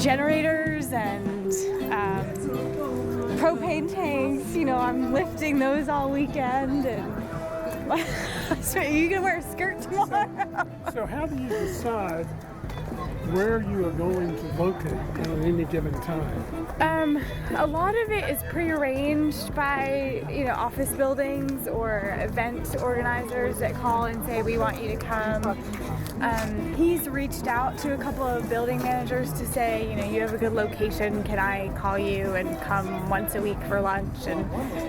Generators and propane tanks, you know, I'm lifting those all weekend, and so you can wear a skirt tomorrow. So how do you decide where you are going to locate at any given time? A lot of it is prearranged by, you know, office buildings or event organizers that call and say, we want you to come. He's reached out to a couple of building managers to say, you know, you have a good location, can I call you and come once a week for lunch? And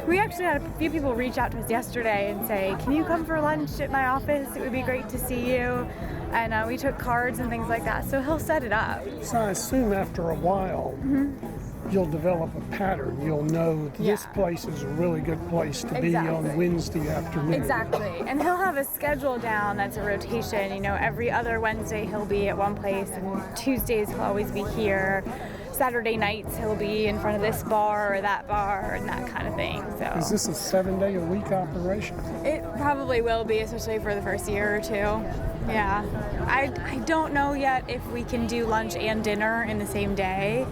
we actually had a few people reach out to us yesterday and say, can you come for lunch at my office? It would be great to see you. And we took cards and things like that, so he'll set it up. So I assume after a while, you'll develop a pattern. You'll know this place is a really good place to be on Wednesday afternoon. Exactly. And he'll have a schedule down that's a rotation. You know, every other Wednesday he'll be at one place, and Tuesdays he'll always be here. Saturday nights he'll be in front of this bar or that bar and that kind of thing. So is this a 7-day-a-week operation? It probably will be, especially for the first year or two. Yeah. I don't know yet if we can do lunch and dinner in the same day,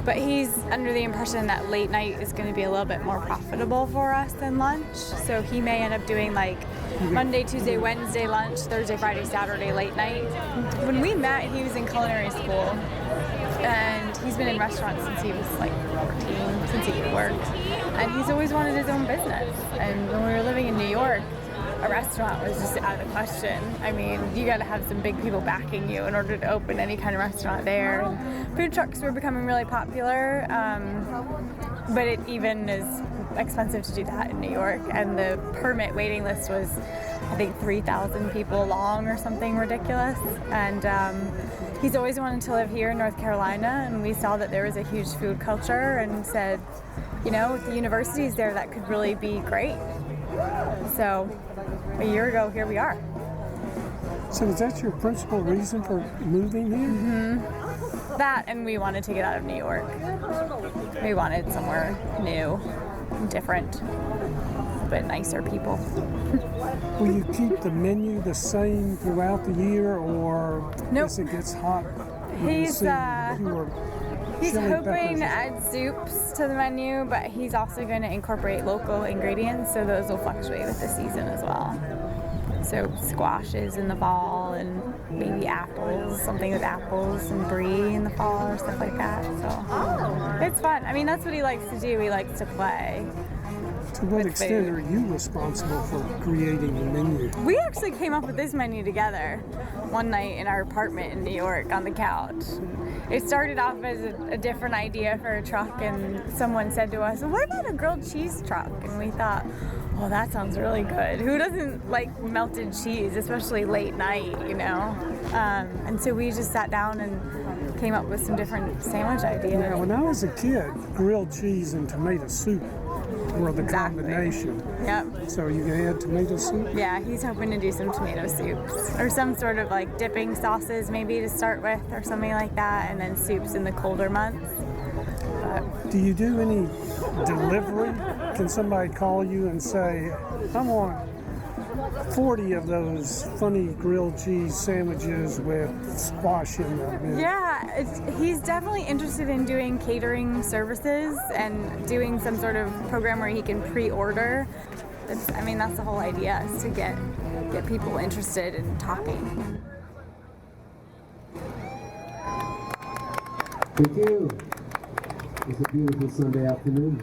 but he's under the impression that late night is going to be a little bit more profitable for us than lunch. So he may end up doing like Monday, Tuesday, Wednesday lunch, Thursday, Friday, Saturday late night. When we met, he was in culinary school, and he's been in restaurants since he was like 14, since he could work. And he's always wanted his own business. And when we were living in New York, a restaurant was just out of the question. I mean, you got to have some big people backing you in order to open any kind of restaurant there. And food trucks were becoming really popular, but it even is expensive to do that in New York. And the permit waiting list was, I think, 3,000 people long or something ridiculous. And he's always wanted to live here in North Carolina, and we saw that there was a huge food culture and said, you know, with the universities there, that could really be great. So a year ago, here we are. So is that your principal reason for moving here? That, and we wanted to get out of New York. We wanted somewhere new, different, but nicer people. Will you keep the menu the same throughout the year, or as it gets hot? He's hoping to add soups to the menu, but he's also going to incorporate local ingredients, so those will fluctuate with the season as well. So squashes in the fall, and maybe apples, something with apples and brie in the fall or stuff like that. So it's fun. I mean, that's what he likes to do. He likes to play. To what extent are you responsible for creating the menu? We actually came up with this menu together one night in our apartment in New York on the couch. It started off as a different idea for a truck, and someone said to us, well, what about a grilled cheese truck? And we thought, well, that sounds really good. Who doesn't like melted cheese, especially late night, you know? And so we just sat down and came up with some different sandwich ideas. Yeah, when I was a kid, grilled cheese and tomato soup were the combination. Yep. So you can add tomato soup? Yeah, he's hoping to do some tomato soups or some sort of like dipping sauces maybe to start with or something like that, and then soups in the colder months. Do you do any delivery? Can somebody call you and say, I want 40 of those funny grilled cheese sandwiches with squash in them? Yeah, he's definitely interested in doing catering services and doing some sort of program where he can pre-order. That's the whole idea, is to get people interested in talking. Thank you. It's a beautiful Sunday afternoon.